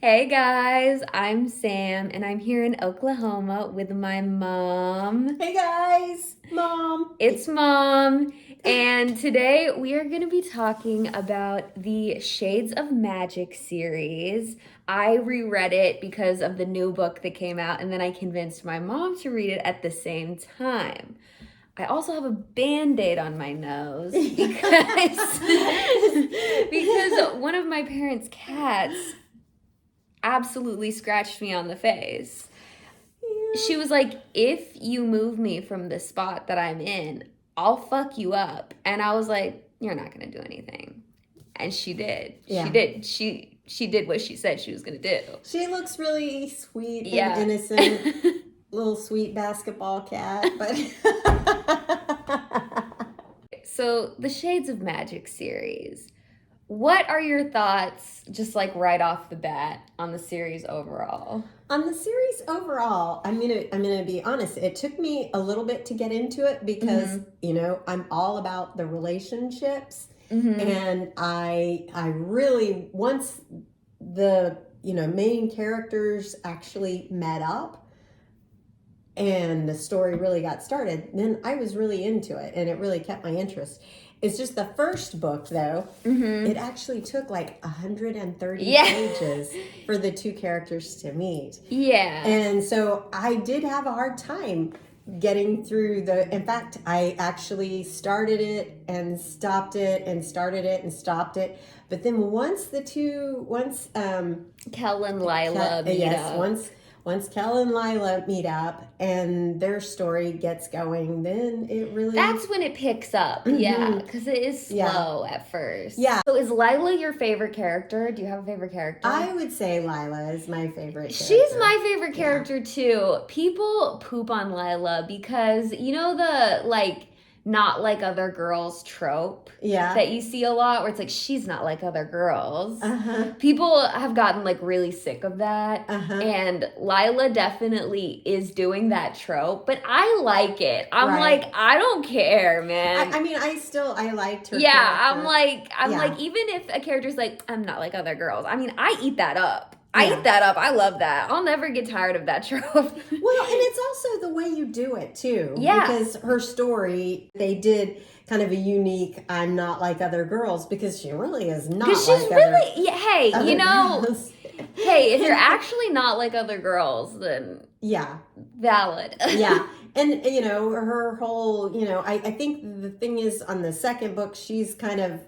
Hey guys, I'm Sam and I'm here in Oklahoma with my mom. Hey guys, Mom. It's Mom, and today we are going to be talking about the Shades of Magic series. I reread it because of the new book that came out, and then I convinced my mom to read it at the same time. I also have a band-aid on my nose because because one of my parents' cats absolutely scratched me on the face. She was like, if you move me from the spot that I'm in, I'll fuck you up. And I was like, you're not going to do anything. And she did. Yeah. She did. She did what she said she was going to do. She looks really sweet Yeah. and innocent. Little sweet basketball cat, but So, the Shades of Magic series. What are your thoughts, just like right off the bat, on the series overall? on the series overall, I'm gonna be honest. It took me a little bit to get into it because I'm all about the relationships, and I really once the main characters actually met up and the story really got started, then I was really into it and it really kept my interest. It's just the first book, though, it actually took like 130 pages for the two characters to meet. Yeah. And so I did have a hard time getting through in fact, I actually started it and stopped it and started it and stopped it. But then once Kel and Lila meet up. Once Kel and Lila meet up and their story gets going, then it really... That's when it picks up, yeah, because it is slow at first. Yeah. So is Lila your favorite character? Do you have a favorite character? I would say Lila is my favorite character. She's my favorite character, too. People poop on Lila because, you know the, not like other girls trope that you see a lot where it's like, she's not like other girls. People have gotten really really of that. And Lila definitely is doing that trope, but I like it. I'm like, I don't care, man. I mean, I liked her. Yeah, character. I'm like, even if a character's like, I'm not like other girls, I mean, I eat that up. I eat that up. I love that. I'll never get tired of that trope. Well, and it's also the way you do it, too. Yeah. Because her story, they did kind of a unique, I'm not like other girls, because she really is not like other girls. Hey, if you're actually not like other girls, then... Yeah. Valid. Yeah. And, her whole, I think the thing is, on the second book, she's kind of...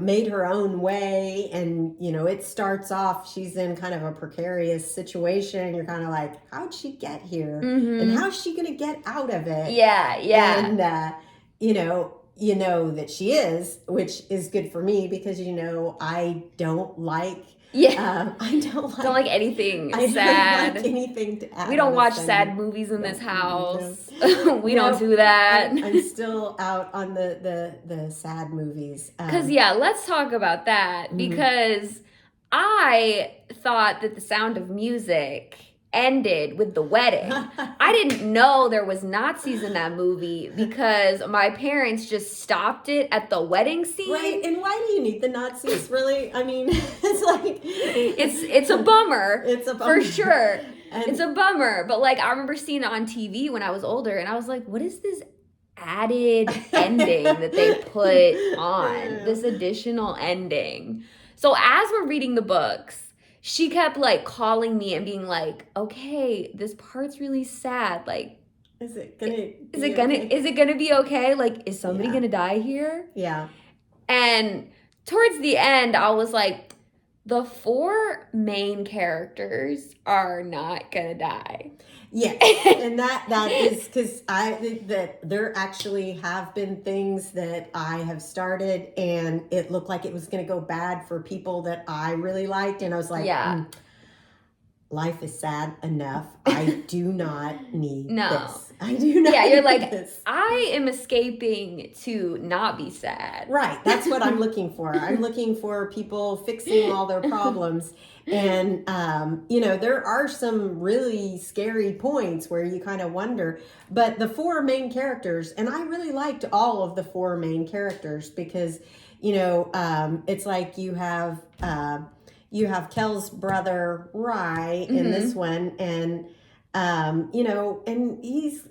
made her own way, and it starts off, she's in kind of a precarious situation. You're kind of like, how'd she get here, and how's she gonna get out of it? And that she is, which is good for me because I don't like I don't like anything sad. I don't like anything to add. We don't watch sad movies in this house. We don't do that. I'm still out on the sad movies. Because let's talk about that. Because I thought that The Sound of Music ended with the wedding. I didn't know there was Nazis in that movie because my parents just stopped it at the wedding scene. Right, and why do you need the Nazis, really? I mean, it's like... It's a bummer. It's a bummer. For sure. It's a bummer. But, I remember seeing it on TV when I was older, and I was like, what is this added ending that they put on? This additional ending. So as we're reading the books, she kept calling me and being like, okay, this part's really sad. Is it gonna be okay? Is somebody gonna die here? Yeah. And towards the end, I was like, the four main characters are not gonna die. Yeah, and that is because there actually have been things that I have started and it looked like it was going to go bad for people that I really liked, and I was like, life is sad enough. I do not need this. I do not. Yeah, you're need this. I am escaping to not be sad. Right, that's what I'm looking for. I'm looking for people fixing all their problems. And, there are some really scary points where you kind of wonder. But the four main characters, and I really liked all of the four main characters because, it's like you have, you have Kel's brother Rye in this one, and you know, and he's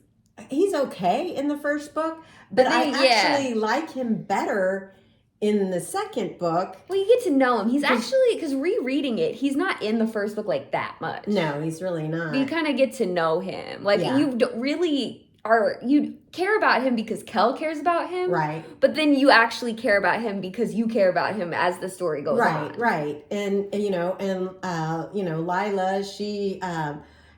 okay in the first book, but I actually like him better in the second book. Well, you get to know him. He's actually, because rereading it, he's not in the first book like that much. No, he's really not. But you kind of get to know him. Like, you really are, you care about him because Kel cares about him. Right. But then you actually care about him because you care about him as the story goes on. Right. And, you know, Lila, she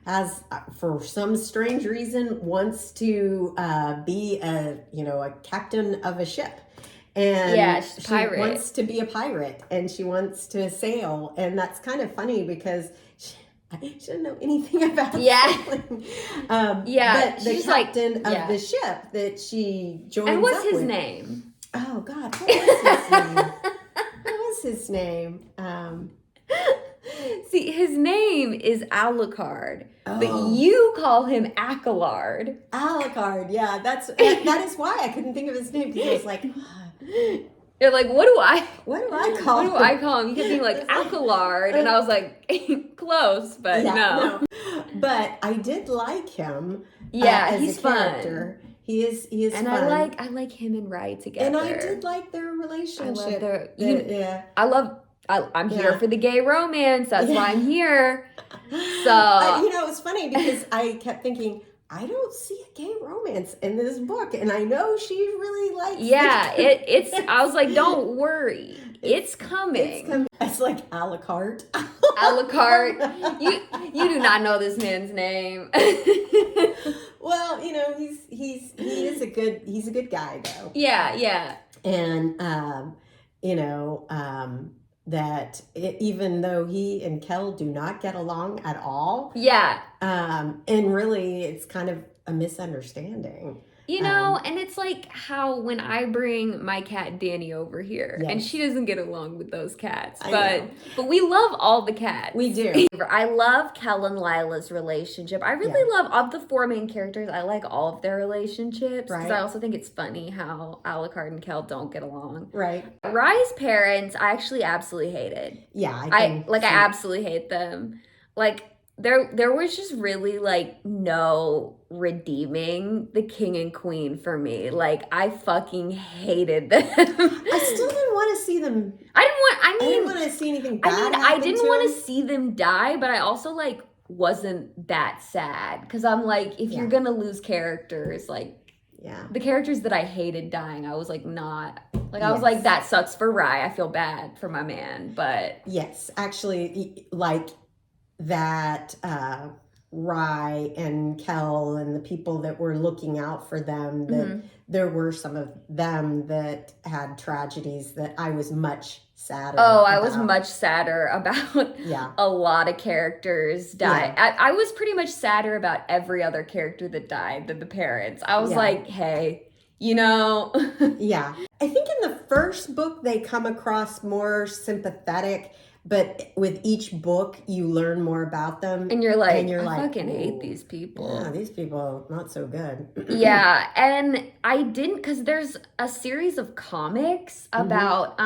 has, for some strange reason, wants to be a captain of a ship. And she's a pirate. She wants to be a pirate, and she wants to sail. And that's kind of funny because she doesn't know anything about sailing. But the captain of the ship that she joins and what's up his with, name? Oh, God, what was his name? What was his name? See, his name is Alucard, but you call him Alucard. Alucard, yeah, that is why I couldn't think of his name, because I was like, you're like, what do I call him? What do I call him? You kept being like Alucard, and I was like, close, but no. But I did like him. Yeah, he's a character. Fun. He is and fun. I like him and Rye together. And I did like their relationship. I'm here for the gay romance. That's why I'm here. So you know, it's funny because I kept thinking, I don't see a gay romance in this book, and I know she really likes. Yeah, it's. I was like, don't worry, it's coming. It's like Alucard. Alucard. You do not know this man's name. Well, you know, he's a good guy though. Yeah. And you know, that even though he and Kel do not get along at all. Yeah. And really it's kind of a misunderstanding. You know, and it's like how when I bring my cat Danny over here, and she doesn't get along with those cats, but we love all the cats. We do. I love Kel and Lila's relationship. I really love, of the four main characters, I like all of their relationships, because I also think it's funny how Alucard and Kel don't get along. Right. Rye's parents, I actually absolutely hated. Yeah, I absolutely hate them. Like, there was just really, like, no redeeming the king and queen for me. Like, I fucking hated them. I still didn't want to see them. I didn't want to see anything bad happen I didn't want to to see them die, but I also, like, wasn't that sad. Because I'm like, if you're going to lose characters, like, the characters that I hated dying, I was, like, not... Like, I was like, that sucks for Rye. I feel bad for my man, but... Yes, actually, like... that Rye and Kel and the people that were looking out for them, that there were some of them that had tragedies that I was much sadder about. I was much sadder about a lot of characters dying. I was pretty much sadder about every other character that died than the parents. I was like, hey, you know. Yeah. I think in the first book they come across more sympathetic, but with each book, you learn more about them. And you're like, I fucking hate these people. Yeah, these people, not so good. Yeah, and I didn't, because there's a series of comics about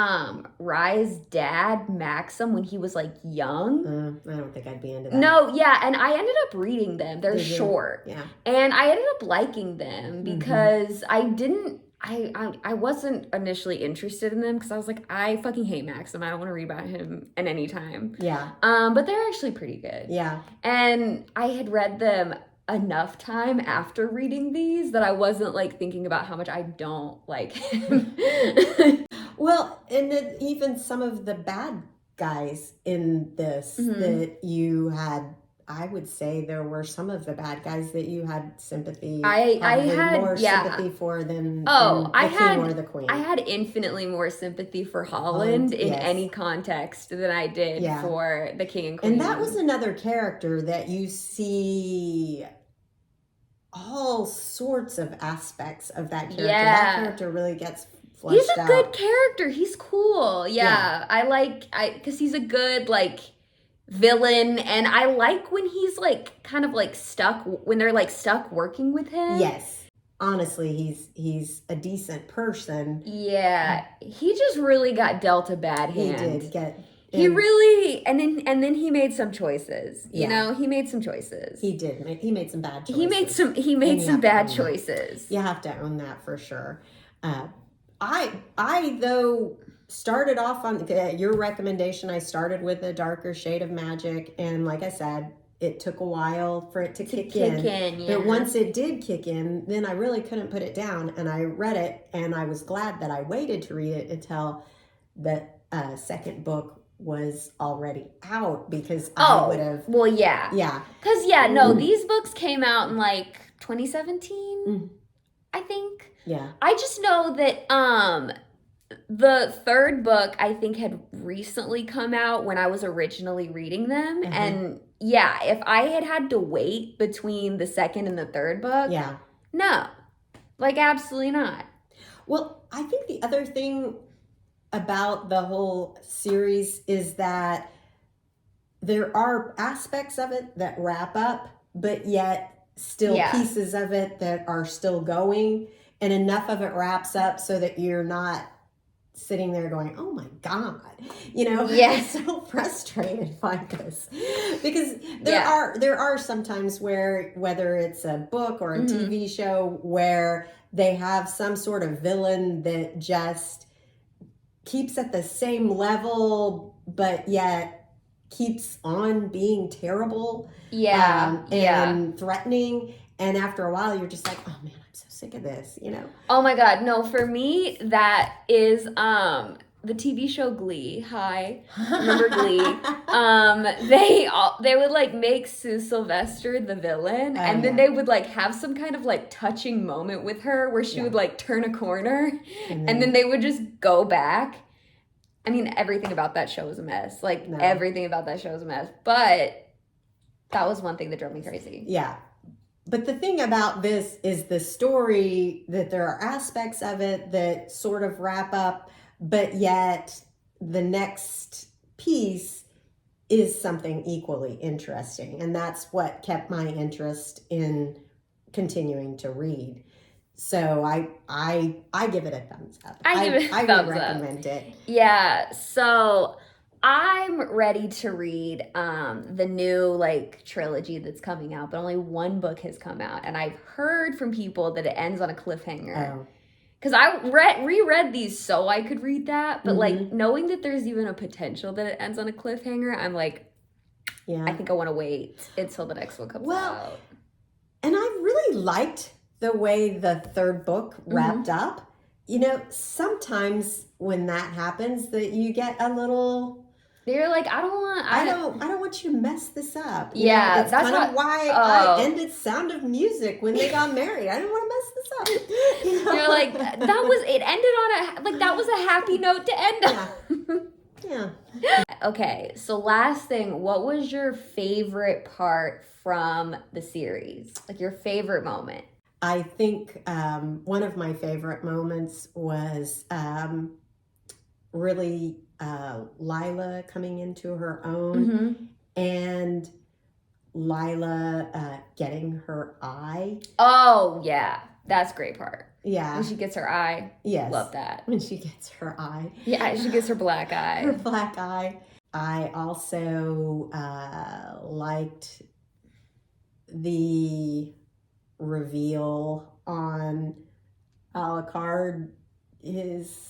Rye's dad, Maxim, when he was, like, young. I don't think I'd be into that. No, yeah, and I ended up reading them. They're short. Yeah. And I ended up liking them because I wasn't initially interested in them because I was like, I fucking hate Maxim. I don't want to read about him at any time. Yeah. But they're actually pretty good. Yeah. And I had read them enough time after reading these that I wasn't like thinking about how much I don't like him. Well, and then even some of the bad guys in this that you had, I would say there were some of the bad guys that you had sympathy. I had more sympathy for than the king or the queen. I had infinitely more sympathy for Holland in any context than I did for the king and queen. And that was another character that you see all sorts of aspects of that character. That character really gets fleshed out. He's a good character. He's cool. Yeah. Because he's a good, like, villain, and I like when he's like kind of like stuck, when they're like stuck working with him. Yes, honestly, he's a decent person. Yeah, he just really got dealt a bad hand. He did get He really, and then he made some choices. You Yeah. know, he made some choices. He did. He made some bad choices. He made some bad choices. You have to own that for sure. I though started off on your recommendation. I started with a darker shade of magic, and like I said, it took a while for it to kick in. Yeah. But once it did kick in, then I really couldn't put it down, and I read it, and I was glad that I waited to read it until the second book was already out, because I would have. Well, yeah. Because these books came out in like 2017, I think. Yeah. I just know that the third book I think had recently come out when I was originally reading them, and yeah, if I had to wait between the second and the third book, no, like absolutely not. Well, I think the other thing about the whole series is that there are aspects of it that wrap up, but yet still pieces of it that are still going, and enough of it wraps up so that you're not sitting there going, oh my God, I'm so frustrated by this. Because there are sometimes where, whether it's a book or a TV show, where they have some sort of villain that just keeps at the same level, but yet keeps on being terrible and threatening. And after a while, you're just like, oh man, I'm so sick of this, Oh my God, no, for me, that is the TV show Glee. Hi, remember Glee? They would like make Sue Sylvester the villain, and then they would like have some kind of like touching moment with her where she would like turn a corner, and then they would just go back. I mean, everything about that show was a mess. Everything about that show was a mess. But that was one thing that drove me crazy. Yeah. But the thing about this is the story, that there are aspects of it that sort of wrap up, but yet the next piece is something equally interesting. And that's what kept my interest in continuing to read. So I give it a thumbs up. I would recommend it. Yeah. So I'm ready to read the new like trilogy that's coming out, but only one book has come out, and I've heard from people that it ends on a cliffhanger. Because I reread these so I could read that, but like knowing that there's even a potential that it ends on a cliffhanger, I'm like, I think I want to wait until the next one comes out. And I really liked the way the third book wrapped up. Sometimes when that happens, that you get a little. You're like, I don't want you to mess this up. That's kind of why I ended Sound of Music when they got married. I didn't want to mess this up. You're like, it ended on that was a happy note to end on. Yeah. Okay, so last thing, what was your favorite part from the series? Like your favorite moment? I think one of my favorite moments was really Lila coming into her own, and Lila getting her eye. Oh, yeah. That's a great part. Yeah. When she gets her eye. Yes. Love that. When she gets her eye. Yeah, she gets her black eye. Her black eye. I also liked the reveal on Alucard, his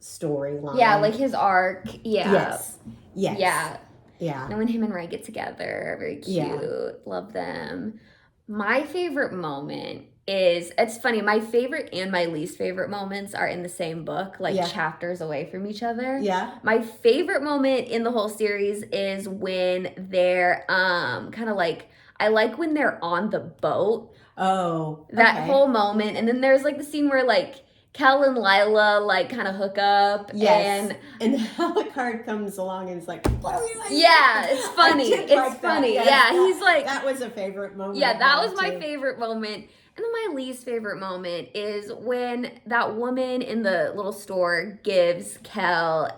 storyline. Yeah, like his arc. Yeah. Yes. Yeah. And when him and Ray get together, very cute. Yeah. Love them. My favorite moment is, it's funny, my favorite and my least favorite moments are in the same book, chapters away from each other. Yeah. My favorite moment in the whole series is when they're kind of like, I like when they're on the boat. Oh. That whole moment. And then there's like the scene where like Kel and Lila like kind of hook up. Yes. And Alucard comes along and is like, yeah, it's funny. It's funny. Yes. Yeah, he's like, that was a favorite moment. Yeah, that was my favorite moment. And then my least favorite moment is when that woman in the little store gives Kel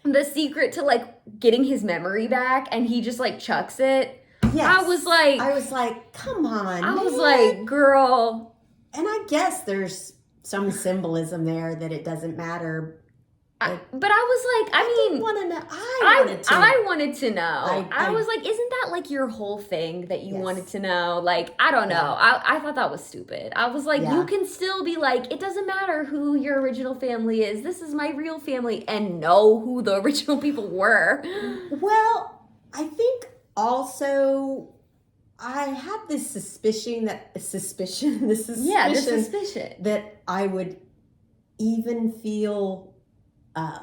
the secret to like getting his memory back, and he just like chucks it. Yes. I was like, come on. I was like, girl. And I guess there's some symbolism there that it doesn't matter. But I was like, I mean, want to know. I wanted to know. I wanted to know. I I was like, isn't that like your whole thing that you Yes. wanted to know? Like, I don't know. Yeah. I thought that was stupid. I was like, Yeah. you can still be like, it doesn't matter who your original family is. This is my real family, and know who the original people were. Well, I think also I had this suspicion that that I would even feel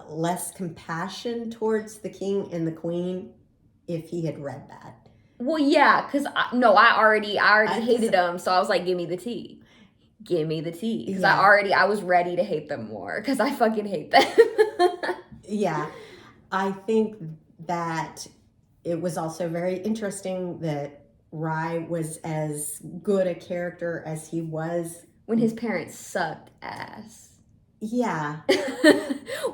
less compassion towards the king and the queen if he had read that. Well, yeah, because I already hated them, so I was like, give me the tea. Give me the tea. Because I was ready to hate them more, because I fucking hate them. Yeah. I think that it was also very interesting that Rye was as good a character as he was. When his parents sucked ass. Yeah.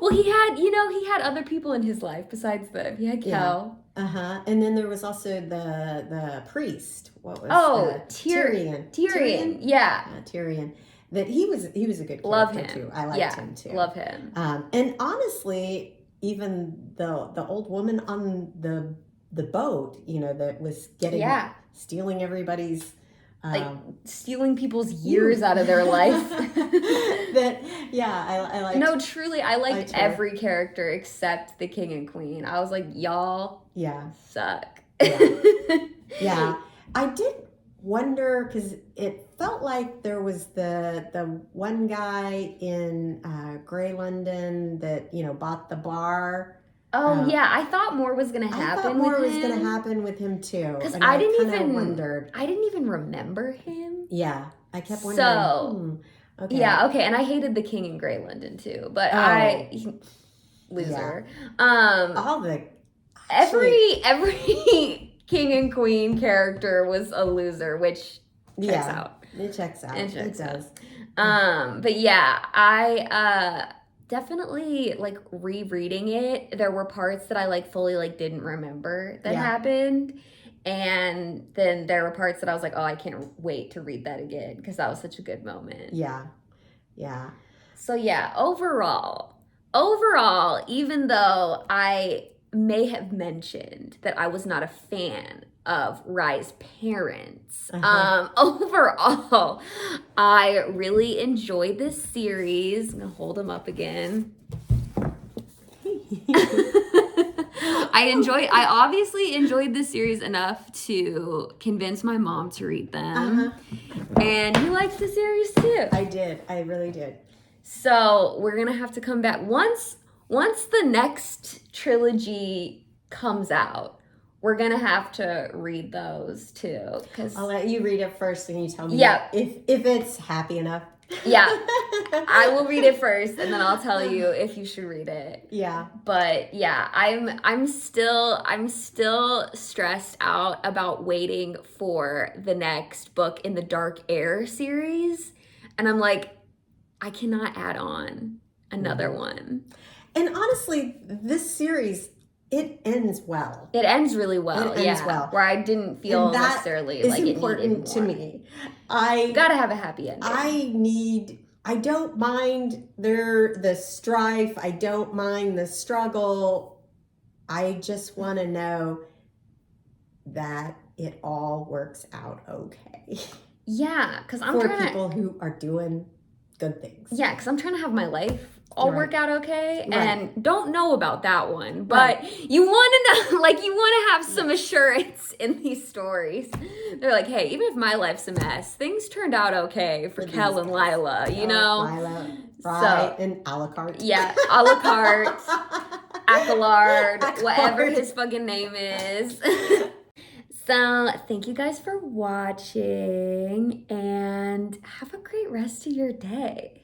Well, he had other people in his life besides them. He had Kel. Yeah. And then there was also the priest. What was Tyrion. Tyrion. Yeah. Tyrion. That he was a good character. Love him. Too. I liked him too. Love him. And honestly, even the old woman on the boat, that was stealing everybody's stealing people's years out of their life. I liked. No, truly, I liked every character except the king and queen. I was like, y'all suck. Yeah. I did wonder, because it felt like there was the one guy in Grey London that bought the bar. Oh yeah, I thought more was gonna happen. I thought more was gonna happen with him too. Because I wondered. I didn't even remember him. Yeah, I kept wondering. Okay. Yeah, okay, and I hated the king in Grey London too, but loser. Yeah. Every king and queen character was a loser, which checks out. It checks out. It does. But yeah, I definitely like rereading it. There were parts that I fully didn't remember that happened. And then there were parts that I was like, oh, I can't wait to read that again, because that was such a good moment. Yeah. Yeah. So yeah, overall, even though I may have mentioned that I was not a fan of Rye's parents, overall, I really enjoyed this series. I'm gonna hold them up again. I obviously enjoyed this series enough to convince my mom to read them. And you liked the series too. I did. I really did. So we're gonna have to come back once the next trilogy comes out. We're gonna have to read those too. Cause I'll let you read it first, and you tell me if it's happy enough. Yeah, I will read it first, and then I'll tell you if you should read it. Yeah. But yeah, I'm still stressed out about waiting for the next book in the Dark Air series, and I'm like, I cannot add on another one. And honestly, this series, it ends well. It ends really well. It ends well. Where I didn't feel necessarily like it needed more. Important to me. You gotta have a happy ending. I don't mind the strife. I don't mind the struggle. I just want to know that it all works out okay. Yeah, because for people who are doing good things. Yeah, because I'm trying to have my life all work out okay, and don't know about that one, but you want to know, you want to have some assurance in these stories. They're like, hey, even if my life's a mess, things turned out okay for Kel and Lila, you know? Lila, Rye, and a la carte. Yeah, a la carte, Accolard, whatever his fucking name is. So, thank you guys for watching, and have a great rest of your day.